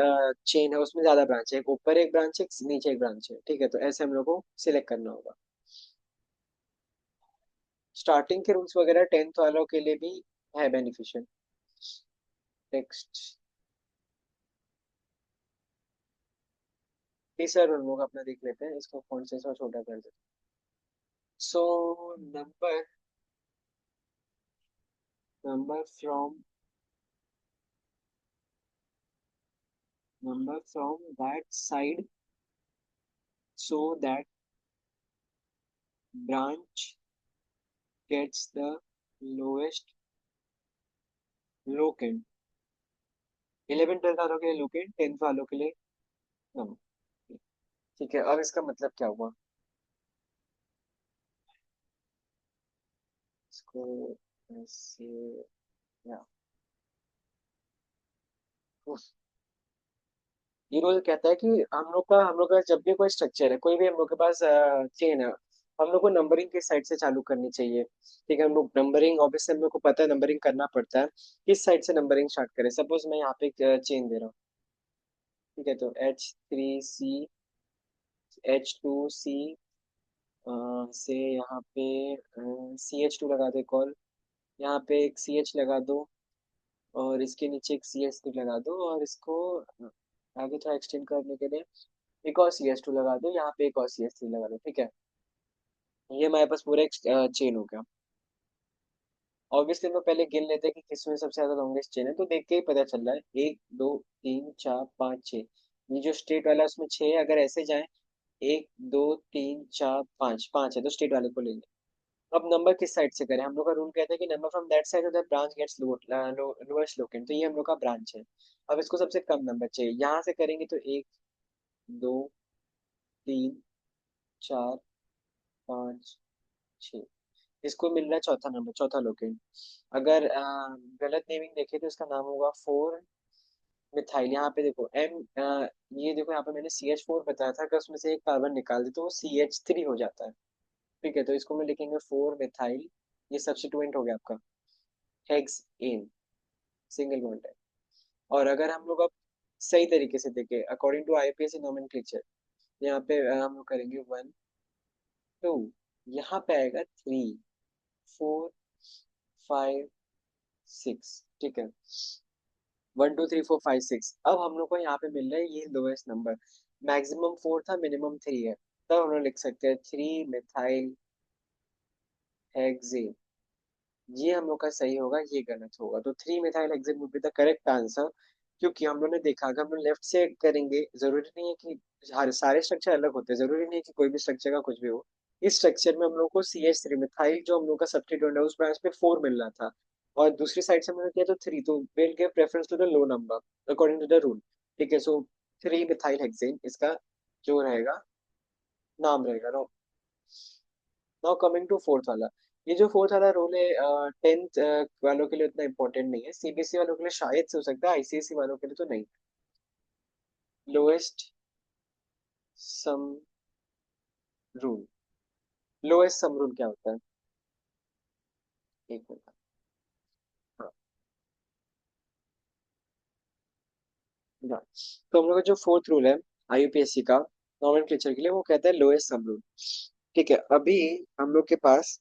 चेन है, उसमें ज्यादा ब्रांच है, एक ऊपर एक ब्रांच है, एक नीचे एक ब्रांच है। ठीक है, तो ऐसे हम लोग को सिलेक्ट करना होगा। स्टार्टिंग के रूल्स वगैरह टेंथ वालों के लिए भी है बेनिफिशियल। टेक्स्ट सर हम लोग अपना देख लेते हैं, इसको फॉन्ट साइज थोड़ा छोटा कर देते हैं। So number number from number from that side so that branch gets the lowest locant। 11 12 वालों के लिए locant, 10th वालों के लिए नंबर। ठीक है, अब इसका मतलब क्या हुआ, इसको ऐसे, या उस- ये रूल कहता है कि हम लोग का जब भी कोई स्ट्रक्चर है, कोई भी हम लोग के पास चेन है, हम लोग को नंबरिंग किस साइड से चालू करनी चाहिए। ठीक है, हम लोग नंबरिंग ऑब्वियसली हम लोग को पता है नंबरिंग करना पड़ता है, किस साइड से नंबरिंग स्टार्ट करें। सपोज मैं यहाँ पे एक चेन दे रहा हूँ। ठीक है, तो H3C, H2C से यहाँ पे CH2 लगा दो, एक और यहाँ पे एक CH लगा दो, और इसके नीचे एक CH3 लगा दो, और इसको आगे थोड़ा एक्सटेंड करने के लिए एक और CH2 लगा दो, यहाँ पे एक और CH3 लगा दो। ठीक है, ये हमारे पास पूरा एक चेन हो गया। ऑब्वियसली हम लोग पहले गिन लेते हैं कि किसमें सबसे ज्यादा लॉन्गेस्ट चेन है, तो देख के ही पता चल रहा है, एक, दो, तीन, चार, पाँच, छः। ये जो स्ट्रेट वाला है उसमें छः है, अगर ऐसे जाए एक, दो, तीन, चार, पाँच, पाँच है तो स्ट्रेट वाले को लेंगे। अब नंबर किस साइड से करें, हम लोग का रूल कहता है कि number from that side of the branch gets lowest locant, तो ये हम लोग का ब्रांच है। अब इसको सबसे कम नंबर चाहिए, यहाँ से करेंगे तो एक, दो, तीन, चार, पाँच, छः, इसको मिल रहा है चौथा नंबर, चौथा लोकेंट। अगर गलत नेमिंग देखे तो इसका नाम होगा फोर मिथाइल। यहाँ पे देखो ये देखो, यहाँ पे मैंने CH4 बताया था, अगर उसमें से एक कार्बन निकाल दे तो वो CH3 हो जाता है। ठीक है, तो इसको मैं लिखेंगे 4 मिथाइल, ये सब्स्टिट्यूएंट हो गया आपका हेक्स एन, सिंगल बॉन्ड है। और अगर हम लोग अब सही तरीके से देखें अकॉर्डिंग टू आईपीएसी नोमेनक्लेचर, यहाँ पे हम लोग करेंगे 1 2, यहाँ पे आएगा 3 4 5 6। ठीक है, 1 2 3 4 5 6। अब हम लोग को यहाँ पे मिल रहा है ये लोएस्ट नंबर, मैक्सिमम 4 था, मिनिमम 3 है, तब हम लोग लिख सकते हैं 3 मिथाइल हेक्सेन। ये हम लोग का सही होगा, ये गलत होगा। तो three methyl hexane would be the correct answer. क्योंकि हम लोग ने देखा, अगर हम लोग लेफ्ट से करेंगे, जरूरी नहीं है कि हर सारे स्ट्रक्चर अलग होते हैं, जरूरी नहीं है कि कोई भी स्ट्रक्चर का कुछ भी हो। इस स्ट्रक्चर में हम लोग को सी एच थ्री मिथाइल जो हम लोग का सब्स्टिट्यूएंट है उस ब्रांच पे फोर मिल रहा था, और दूसरी साइड से हमने किया तो थ्री, तो will give preference to the low number according to the rule. ठीक है, सो थ्री मिथाइल हेक्सेन इसका जो रहेगा नाम रहेगा। नाउ कमिंग टू फोर्थ वाला। ये जो फोर्थ वाला रोल है, टेंथ वालों के लिए उतना इंपॉर्टेंट नहीं है, सीबीएसई वालों के लिए शायद से हो सकता है, आईसीएसई वालों के लिए तो नहीं। Lowest sum rule. Lowest sum rule क्या होता है? एक मिनट। हाँ, हाँ। तो हम लोग का जो फोर्थ रूल है आईयूपीएससी का नॉमेनक्लेचर के लिए, वो कहता है लोएस्ट सम रूल। ठीक है, अभी हम लोग के पास,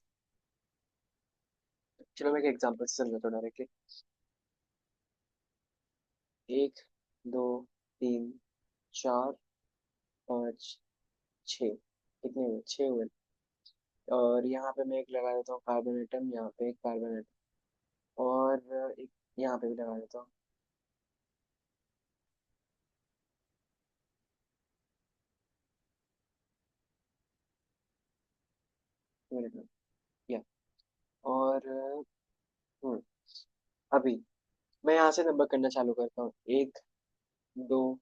चलो मैं एक एग्जांपल से समझाता हूँ डायरेक्टली। एक, दो, तीन, चार, पाँच, छ, कितने हुए? छह हुए। और यहाँ पे मैं एक लगा देता हूँ कार्बन एटम, यहाँ पे एक कार्बन एटम, और एक यहाँ पे भी लगा देता हूँ। मिनट में, या, और हम्म, अभी मैं यहाँ से नंबर करना चालू करता हूँ। एक, दो,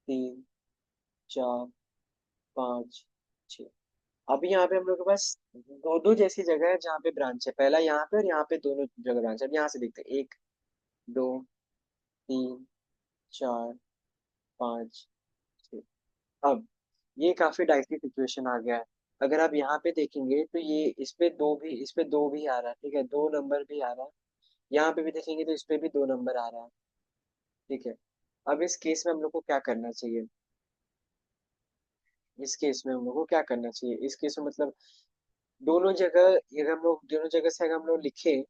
तीन, चार, पाँच, छ। अभी यहाँ पे हम लोग के पास दो दो जैसी जगह है जहाँ पे ब्रांच है, पहला यहाँ पे और यहाँ पे दोनों जगह ब्रांच है। अब यहाँ से देखते हैं, एक, दो, तीन, चार, पाँच, छः। अब ये काफी डाइसी सिचुएशन आ गया है। अगर आप यहाँ पे देखेंगे तो ये इस पे दो भी आ रहा है, ठीक है, दो नंबर भी आ रहा है। यहाँ पे भी देखेंगे तो इस पे भी दो नंबर आ रहा है। ठीक है, अब इस केस में हम लोग को क्या करना चाहिए? इस केस में हम लोग को क्या करना चाहिए? इस केस में मतलब दोनों जगह, अगर हम लोग दोनों जगह से अगर हम लोग लिखे,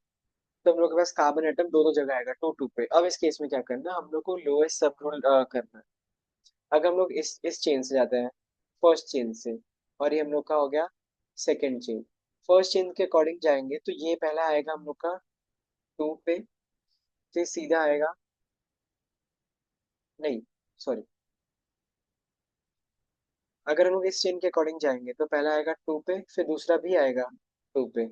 तो हम लोग के पास कार्बन एटम दोनों जगह आएगा, टू टू पे। अब इस केस में क्या करना है, हम लोग को लोएस्ट सब रूल करना है। अगर हम लोग इस चेन से जाते हैं, फर्स्ट चेन से, और ये हम लोग का हो गया सेकंड चेन। फर्स्ट चेन के अकॉर्डिंग जाएंगे तो ये पहला आएगा हम लोग का टू पे, फिर सीधा आएगा, नहीं, सॉरी, अगर हम लोग इस चेन के अकॉर्डिंग जाएंगे तो पहला आएगा टू पे, फिर दूसरा भी आएगा टू पे,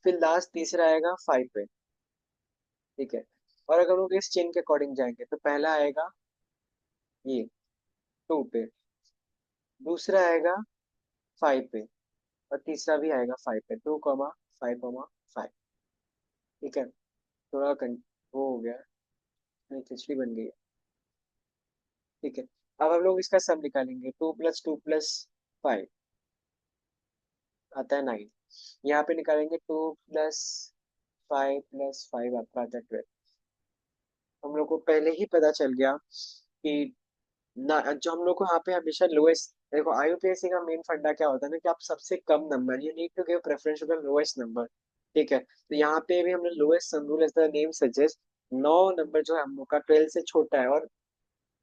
फिर लास्ट तीसरा आएगा फाइव पे। ठीक है, और अगर हम लोग इस चेन के अकॉर्डिंग जाएंगे तो पहला आएगा ये टू पे, दूसरा आएगा फाइव पे, और तीसरा भी आएगा फाइव पे, two comma five comma five. ठीक है, थोड़ा वो हो गया, नहीं खिचड़ी बन गई है। ठीक है, अब हम लोग इसका सम निकालेंगे, two plus two plus five आता है नाइन। यहाँ पे निकालेंगे टू प्लस फाइव आपका आता है 12। हम लोग को पहले ही पता चल गया कि ना, जो हम लोग को यहाँ पे हमेशा लोएस्ट, देखो आईयूपीएससी का मेन फंडा क्या होता है ना, कि आप सबसे कम number, you need to give preference to the lowest number. ठीक है, तो यहाँ पे भी हमने lowest sum rule as the name suggest, नौ नंबर जो है हम लोग का 12 से छोटा है, और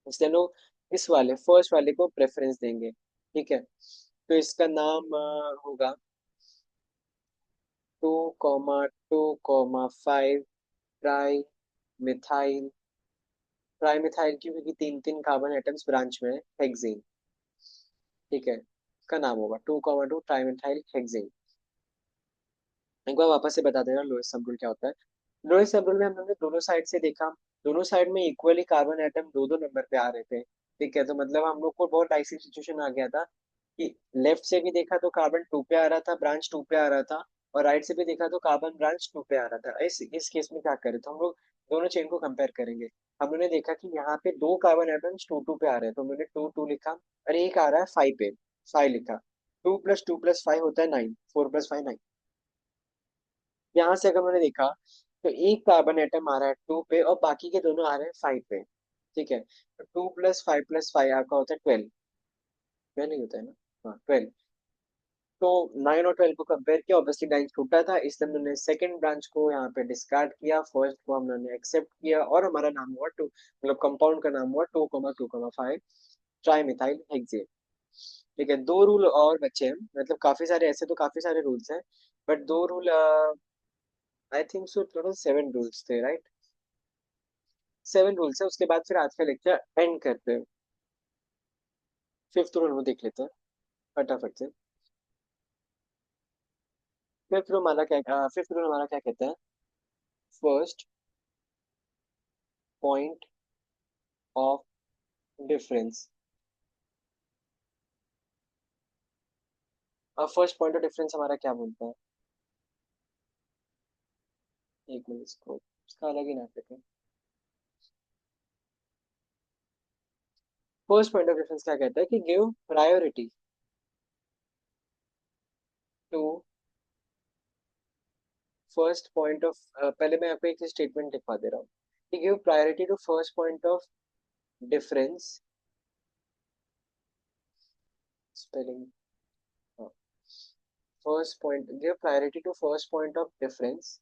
इसलिए हम लोग इस वाले फर्स्ट वाले को प्रेफरेंस देंगे। ठीक है, तो इसका नाम होगा two comma two comma five tri methyl. Tri methyl क्योंकि तीन तीन कार्बन एटम्स ब्रांच में है, हेक्सेन। ठीक है, इसका नाम होगा two comma two tri methyl hexane. एक बार वापस से बता देना लोएस्ट सब रूल क्या होता है। लोएस्ट सब रूल में हम लोग ने दोनों साइड से देखा, दोनों साइड में इक्वली कार्बन एटम दो दो नंबर पे आ रहे थे। ठीक है, तो मतलब हम लोग को बहुत ऐसी सिचुएशन आ गया था कि लेफ्ट से भी देखा तो कार्बन टू पे आ रहा था, ब्रांच टू पे आ रहा था, और राइट से भी देखा तो कार्बन ब्रांच टू पे आ रहा था। इस केस में क्या करें, तो हम लोग दोनों चेन को कंपेयर करेंगे। हम लोगों ने देखा कि यहाँ पे दो कार्बन एटम्स टू टू पे आ रहे हैं, तो हमने टू टू लिखा, और एक आ रहा है फाइव पे, फाइव लिखा। टू प्लस फाइव होता है नाइन, फोर प्लस फाइव। यहाँ से अगर मैंने देखा तो एक कार्बन एटम आ रहा है टू पे, और बाकी के दोनों आ रहे हैं फाइव पे। ठीक है, तो टू प्लस फाइव आपका होता है 12। 12 नहीं होता है ना? हाँ, 12। तो नाइन और 12 को कंपेयर किया, ऑब्वियसली नाइन छूटा था, इसलिए हमने सेकंड ब्रांच को यहाँ पे डिस्कार्ड किया, फर्स्ट को हमने एक्सेप्ट किया, और हमारा नाम हुआ टू, मतलब कंपाउंड का नाम हुआ two comma five tri methyl hexane. ठीक है, दो रूल और बचे हैं, मतलब काफी सारे, ऐसे तो काफी सारे रूल्स हैं, बट दो rule I think so total 7 rules थे, राइट? 7 रूल्स है, उसके बाद फिर आज का लेक्चर एंड करते हैं। फिफ्थ रूल में देख लेते हैं फटाफट से। फिफ्थ रूल हमारा क्या कहता है? First point of difference. अब फर्स्ट पॉइंट ऑफ डिफरेंस हमारा क्या बोलता है? एक मिनट, इसका अलग ही नाटक है। फर्स्ट पॉइंट ऑफ डिफरेंस क्या कहता है कि give priority to first point of, पहले मैं आपको एक स्टेटमेंट लिखवा दे रहा हूँ कि give priority to first point of difference, spelling, first point, give priority to first point of difference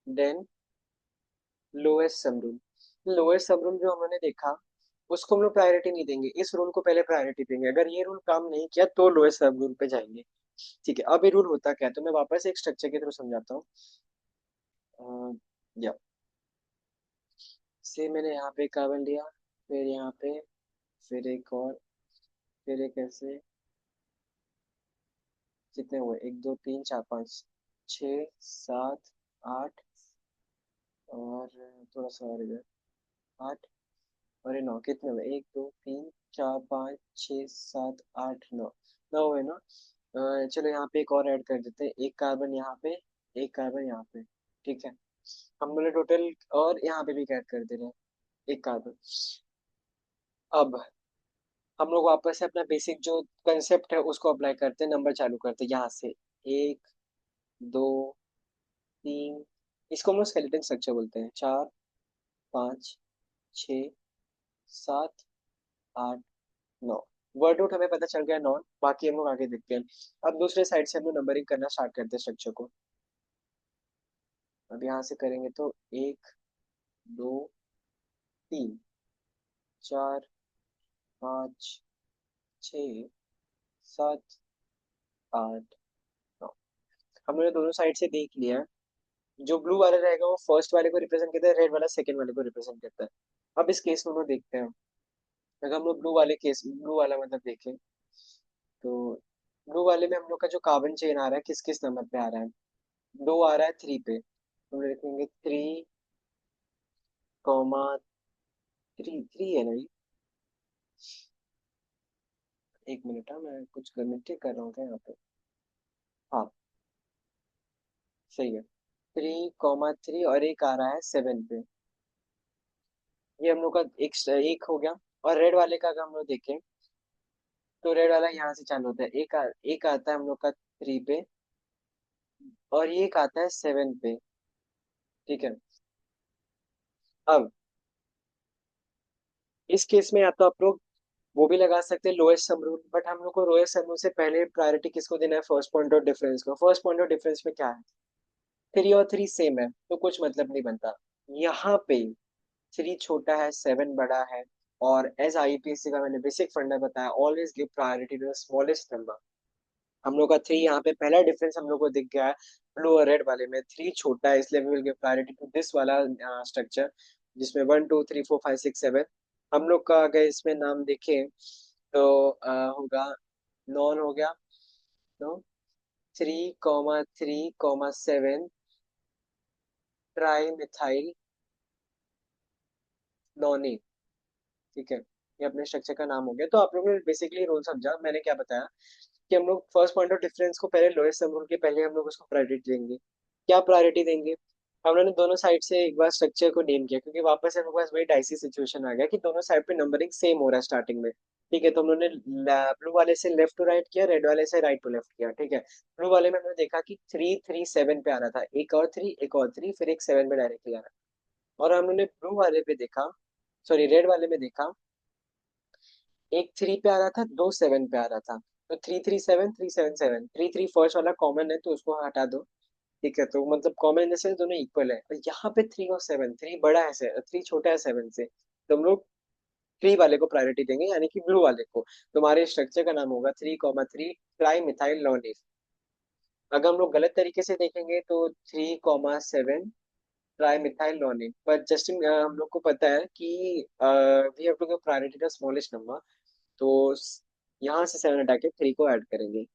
then lowest sum rule. Lowest sum rule जो हमने देखा उसको हम लोग प्रायोरिटी नहीं देंगे, इस रूल को पहले प्रायोरिटी देंगे। अगर ये रूल काम नहीं किया तो लोएस्ट सब रूल पे जाएंगे। ठीक है, अब ये रूल होता क्या है तो मैं वापस एक स्ट्रक्चर के थ्रू समझाता हूँ। या से मैंने यहाँ पे कार्बन लिया, फिर यहाँ पे, फिर एक और, फिर एक ऐसे, कितने हुए? 1 2 3 4 5 6 7 8, और थोड़ा सा और इधर, 8 और ये 9। कितने हुए? 1 2 3 4 5 6 7 8 9। 9 हुए ना? चलो यहाँ पे एक और ऐड कर देते हैं, एक कार्बन यहाँ पे, एक कार्बन यहाँ पे। ठीक है, हम लोग टोटल, और यहाँ पे भी ऐड कर दे रहे हैं एक कार्बन। अब हम लोग वापस से अपना बेसिक जो कंसेप्ट है उसको अप्लाई करते हैं, नंबर चालू करते हैं यहाँ से। 1 2 3, इसको हम लोग स्केलेटन स्ट्रक्चर बोलते हैं। 4 5 6 7 8 9। वर्ड आउट हमें पता चल गया 9, बाकी हम लोग आगे देखते हैं। अब दूसरे साइड से हम लोग नंबरिंग करना स्टार्ट करते हैं स्ट्रक्चर को। अब यहाँ से करेंगे तो 1 2 3 4 5 6 7 8 9। हमने दोनों साइड से देख लिया। जो ब्लू वाला रहेगा वो फर्स्ट वाले को रिप्रेजेंट करता है, रेड वाला सेकंड वाले को रिप्रेजेंट करता है। अब इस केस में हम लोग देखते हैं, अगर हम लोग ब्लू वाला मतलब देखें तो ब्लू वाले में हम लोग का जो कार्बन चेन आ रहा है किस किस नंबर पे आ रहा है? 2 आ रहा है 3 पे, तो हम लिखेंगे 3 3 है ना ये? एक मिनट, हाँ मैं कुछ मिस्टेक कर रहा हूँ क्या यहाँ पे? हाँ, सही है। 3 3 और एक आ रहा है 7 पे। ये हम लोग का एक हो गया। और रेड वाले का अगर हम लोग देखें तो रेड वाला यहाँ से चालू होता है, एक आता है हम लोग का 3 पे, और ये एक आता है 7 पे। ठीक है, अब इस केस में या तो आप लोग वो भी लगा सकते हैं लोएस्ट सम रूल, बट हम लोग को लोएस्ट सम रूल से पहले प्रायोरिटी किसको देना है? फर्स्ट पॉइंट ऑफ डिफरेंस को। फर्स्ट पॉइंट ऑफ डिफरेंस में क्या है? 3 और 3 सेम है तो कुछ मतलब नहीं बनता। यहाँ पे 3 छोटा है, 7 बड़ा है। और एज आईपीएससी का मैंने बेसिक फंडा बताया, always give priority to the smallest number. हम लोग का 3 यहाँ पे पहला डिफरेंस हम लोग को दिख गया है। ब्लू और रेड वाले में 3 छोटा है, इसलिए we will give priority to this वाला स्ट्रक्चर, जिसमें 1 2 3 4 5 6 7। हम लोग का अगर इसमें नाम देखें तो होगा, नॉन हो गया, नो, 3 3 7 ट्राई मिथाइल नॉनी। ठीक है, ये अपने स्ट्रक्चर का नाम हो गया। तो आप लोगों ने बेसिकली रूल समझा मैंने क्या बताया, कि हम लोग फर्स्ट पॉइंट ऑफ डिफरेंस को पहले लोएस्ट सम रूल के पहले हम लोग उसको प्रायोरिटी देंगे। क्या प्रायोरिटी देंगे? हम लोगों ने दोनों साइड से एक बार स्ट्रक्चर को नेम किया, क्योंकि वापस से हमारे पास वही डाइसी सिचुएशन आ गया कि दोनों साइड पे नंबरिंग सेम हो रहा है स्टार्टिंग में। ठीक है, तो हम लोगों ने ब्लू वाले से लेफ्ट टू राइट किया, रेड वाले से राइट टू लेफ्ट किया। ठीक है, ब्लू वाले में हमने देखा कि 3 3 7 पे आ रहा था, एक और 3 एक और 3, फिर एक 7 पे डायरेक्टली आ रहा है। और हमने ब्लू वाले पे देखा, सॉरी रेड वाले में देखा, एक 3 पे आ रहा था, दो 7 पे आ रहा था। तो 3 3 7 3 7 7, 3 3 फर्स्ट वाला कॉमन है तो उसको हटा दो। ठीक है, तो मतलब कॉमन इन द सेंस दोनों इक्वल है। और यहाँ पे 3 और 7, 3 बड़ा है से 3 छोटा है 7 से, तो हम लोग 3 वाले को प्रायोरिटी देंगे, यानी कि ब्लू वाले को। तुम्हारे स्ट्रक्चर का नाम होगा 3 3 ट्राई मिथाइल लॉनिस। अगर हम लोग गलत तरीके से देखेंगे तो 3,7 ट्राई मिथाइल नॉनिन, पर जस्ट हम लोग को पता है कि we have to give priority the smallest number. तो यहाँ से 7 हटा के 3 को ऐड करेंगे।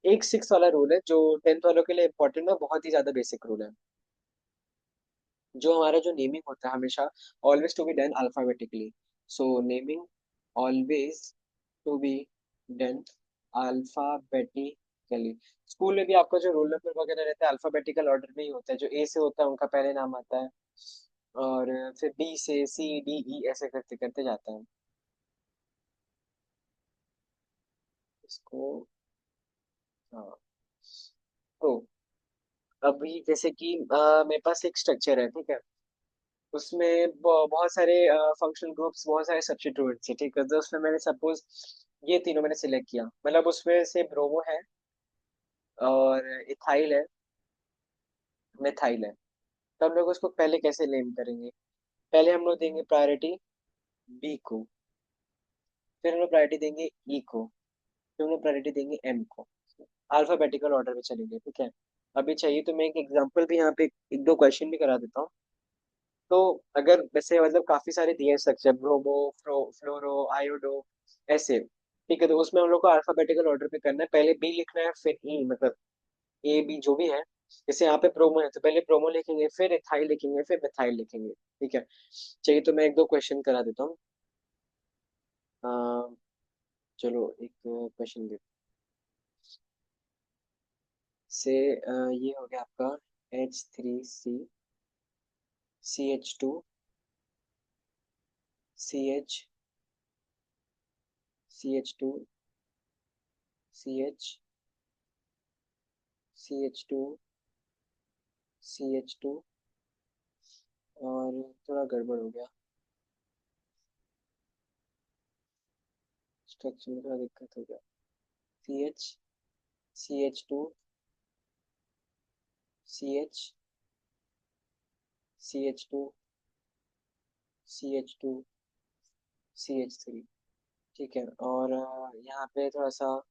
एक 6 वाला रूल है जो 10th वालों के लिए इंपॉर्टेंट है, बहुत ही ज्यादा बेसिक रूल है। जो हमारा जो नेमिंग होता है हमेशा always to be done alphabetically. So naming always to be done alphabetically. School में भी आपका जो रोल नंबर वगैरह रहता है अल्फाबेटिकल ऑर्डर में ही होता है। जो ए से होता है उनका पहले नाम आता है, और फिर बी से सी डी ई ऐसे करते करते जाता है। इसको हाँ। तो अभी जैसे कि मेरे पास एक स्ट्रक्चर है, ठीक है। उसमें बहुत सारे फंक्शनल ग्रुप्स, बहुत सारे सब्स्टिट्यूएंट्स है, ठीक है। तो उसमें मैंने सपोज ये तीनों मैंने सिलेक्ट किया, मतलब उसमें से ब्रोमो है और इथाइल है, मिथाइल है। तो हम लोग उसको पहले कैसे नेम करेंगे? पहले हम लोग देंगे प्रायोरिटी बी को, फिर हम लोग प्रायोरिटी देंगे ई को, फिर हम लोग प्रायोरिटी देंगे एम को। अल्फाबेटिकल ऑर्डर में चलेंगे, ठीक है। अभी चाहिए तो मैं एक एग्जांपल भी यहाँ पे एक दो क्वेश्चन भी करा देता हूँ। तो अगर वैसे मतलब काफी सारे दिए स्ट्रक्चर, ब्रोमो, फ्लोरो, आयोडो, ऐसे, ठीक है। तो उसमें हम लोग को अल्फाबेटिकल ऑर्डर पे करना है। पहले बी लिखना है, फिर ई, मतलब ए बी जो भी है। जैसे यहाँ पे प्रोमो है तो पहले प्रोमो लिखेंगे, फिर इथाइल लिखेंगे, फिर मिथाइल लिखेंगे, ठीक है। चाहिए तो मैं एक दो क्वेश्चन करा देता हूँ। अ, चलो एक क्वेश्चन दे से। ये हो गया आपका CH2, CH, CH, CH2, CH2, और थोड़ा गड़बड़ हो गया, स्ट्रक्चर में थोड़ा दिक्कत हो गया। CH, CH2, CH, CH2, CH2, CH3, ठीक है। और यहाँ पे थोड़ा सा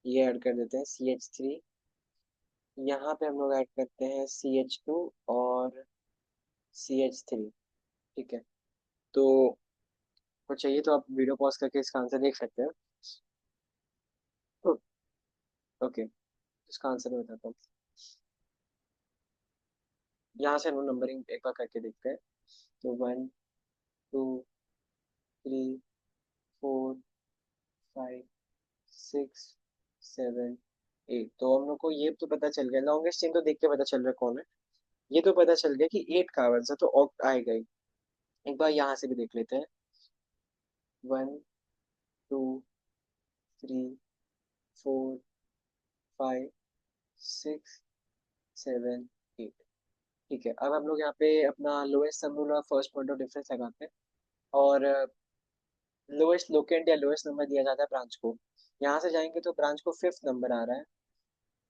ये ऐड कर देते हैं CH3। यहाँ पे हम लोग ऐड करते हैं CH2 और CH3, ठीक है। तो कुछ चाहिए तो आप वीडियो पॉज करके इसका आंसर देख सकते हैं। ओके, इसका आंसर मैं बताता हूँ। यहाँ से हम लोग नंबरिंग एक बार करके देखते हैं। तो 1, 2, 3, 4, 5, 6, 7, 8। तो हम लोग को ये तो पता चल गया, लॉन्गेस्ट चेन तो देख के पता चल रहा है कौन है। ये तो पता चल गया कि 8 कार्बन है, तो ऑक्ट आएगा ही। एक बार यहाँ से भी देख लेते हैं। 1, 2, 3, 4, 5, 6, 7, 8, ठीक है। अब हम लोग यहाँ पे अपना लोएस्ट सम रूल और फर्स्ट पॉइंट ऑफ डिफरेंस लगाते हैं। और लोएस्ट लोकेंट या लोएस्ट नंबर दिया जाता है ब्रांच को। यहाँ से जाएंगे तो ब्रांच को फिफ्थ नंबर आ रहा है।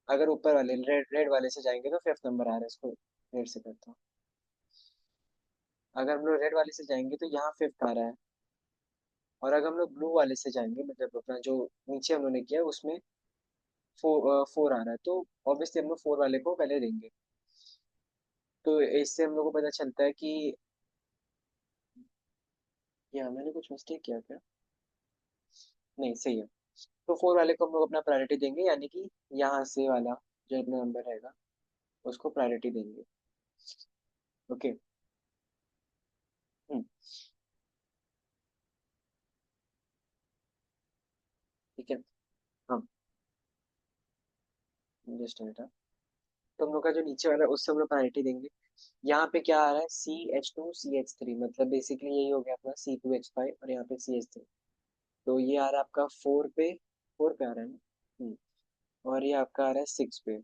अगर ऊपर वाले रेड रेड वाले से जाएंगे तो फिफ्थ नंबर आ रहा है। इसको रेड से करता हूँ। अगर हम लोग रेड वाले से जाएंगे तो यहाँ फिफ्थ आ रहा है। और अगर हम लोग ब्लू वाले से जाएंगे, मतलब अपना जो नीचे हम लोग ने किया उसमें फोर आ रहा है, तो ऑब्वियसली हम लोग फोर वाले को पहले देंगे। तो इससे हम लोग को पता चलता है कि यहाँ मैंने कुछ मिस्टेक किया क्या? नहीं, सही है। तो फोर वाले को हम लोग अपना प्रायोरिटी देंगे, यानी कि यहाँ से वाला जो अपना नंबर रहेगा उसको प्रायोरिटी देंगे। ओके। हम्म, ठीक है। हाँ, जस्ट मिनट। तो हम लोग का जो नीचे वाला है उससे हम लोग प्रायोरिटी देंगे। यहाँ पे क्या आ रहा है? CH2, CH3, मतलब बेसिकली यही हो गया अपना C2H5, और यहाँ पे CH3। तो ये आ रहा है आपका फोर पे आ रहा है ना। और ये आपका आ रहा है सिक्स पे।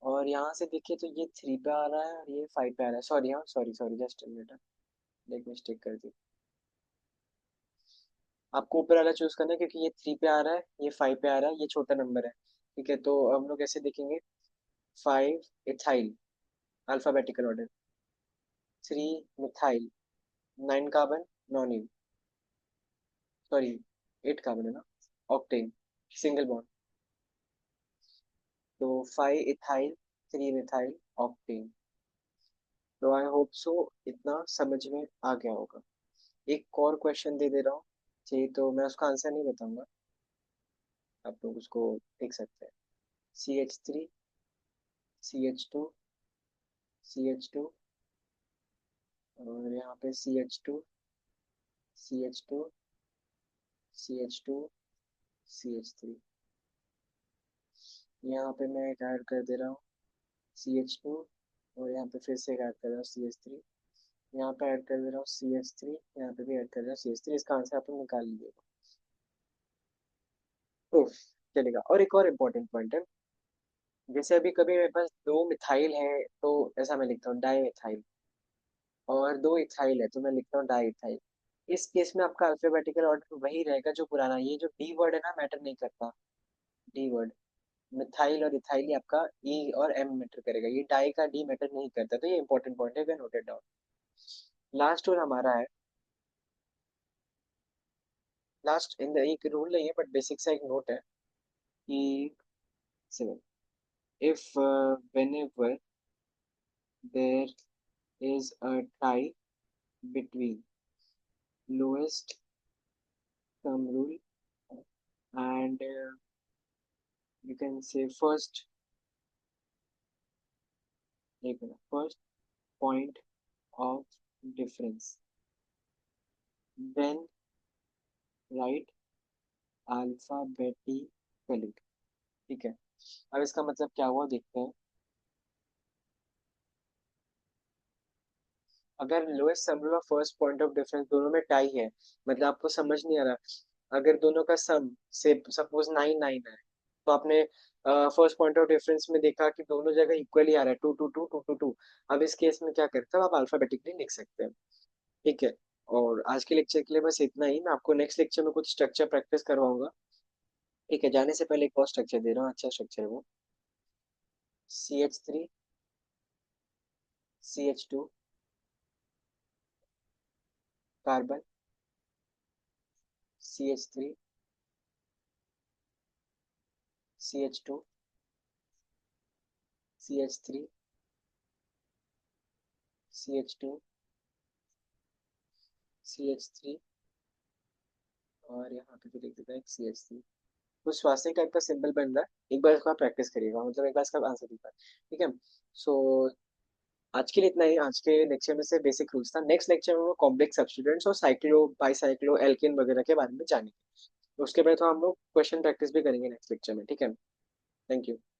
और यहाँ से देखिए तो ये थ्री पे आ रहा है और ये फाइव पे आ रहा है। सॉरी, हाँ, सॉरी सॉरी, जस्ट मिनट, एक मिस्टेक कर दी। आपको ऊपर वाला चूज करना है क्योंकि ये थ्री पे आ रहा है, ये फाइव पे आ रहा है, ये छोटा नंबर है, ठीक है। तो हम लोग ऐसे देखेंगे। Five ethyl, alphabetical order. Three methyl, 9 carbon, nonane, sorry 8 carbon है ना, ऑक्टेन, सिंगल बॉन्ड। तो 5 इथाइल 3 मिथाइल ऑक्टेन। तो आई होप सो इतना समझ में आ गया होगा। एक और क्वेश्चन दे दे रहा हूँ, चाहिए तो मैं उसका आंसर नहीं बताऊंगा, आप लोग उसको देख सकते हैं। CH3, CH2, CH2, और यहाँ पे CH2, CH2, CH3। यहाँ पे मैं एक ऐड कर दे रहा हूँ CH2, और यहाँ पे फिर से एक ऐड कर रहा हूँ CH3। यहाँ पे ऐड कर दे रहा हूँ CH3, यहाँ पे भी ऐड कर रहा हूँ CH3। इसका आंसर आप लोग निकाल लीजिएगा। उफ, चलेगा। और एक और इम्पोर्टेंट पॉइंट है, जैसे अभी कभी मेरे पास 2 मिथाइल है तो ऐसा मैं लिखता हूँ डाई मिथाइल, और 2 इथाइल है तो मैं लिखता हूँ डाई इथाइल। इस केस में आपका अल्फाबेटिकल ऑर्डर वही रहेगा जो पुराना, ये जो डी वर्ड है ना मैटर नहीं करता। डी वर्ड, मिथाइल और इथाइल ही आपका ई और एम मैटर करेगा, ये डाई का डी मैटर नहीं करता। तो ये इंपॉर्टेंट पॉइंट है, नोटेड डाउन। लास्ट रूल हमारा है, लास्ट इन द एक रूल नहीं है बट बेसिक सा एक नोट है कि seven, if whenever there is a tie between lowest thumb rule and you can say first point of difference, then write alphabetically। ठीक है, अब इसका मतलब क्या हुआ देखते हैं। अगर लोएस्ट सम रूल और फर्स्ट पॉइंट ऑफ डिफरेंस दोनों में टाई है, मतलब आपको समझ नहीं आ रहा, अगर दोनों का सम से सपोज 9 9 है, तो आपने फर्स्ट पॉइंट ऑफ डिफरेंस में देखा कि दोनों जगह इक्वली आ रहा है, 2 2 2 2 2 2। अब इस केस में क्या करते हो, आप अल्फाबेटिकली लिख सकते हैं। ठीक है, और आज के लेक्चर के लिए बस इतना ही। मैं आपको नेक्स्ट लेक्चर में कुछ स्ट्रक्चर प्रैक्टिस करवाऊंगा। ठीक है, जाने से पहले एक और स्ट्रक्चर दे रहा हूँ, अच्छा स्ट्रक्चर है वो। CH3, CH2, carbon, CH3, CH2, CH3, CH2, CH3, और यहाँ पे भी लिख देता है CH3। कुछ स्वास्थ्य टाइप का सिंबल बन रहा है, एक बार इसका प्रैक्टिस करिएगा, मतलब एक बार इसका आंसर दीजिएगा। ठीक है, सो आज के लिए इतना ही। आज के लेक्चर में से बेसिक रूल्स था, नेक्स्ट लेक्चर में वो कॉम्प्लेक्स सब्स्टिट्यूएंट्स और साइक्लो बाईसाइक्लो एल्केन वगैरह के बारे में जानेंगे। तो उसके बाद तो हम लोग क्वेश्चन प्रैक्टिस भी करेंगे नेक्स्ट लेक्चर में। ठीक है, थैंक यू।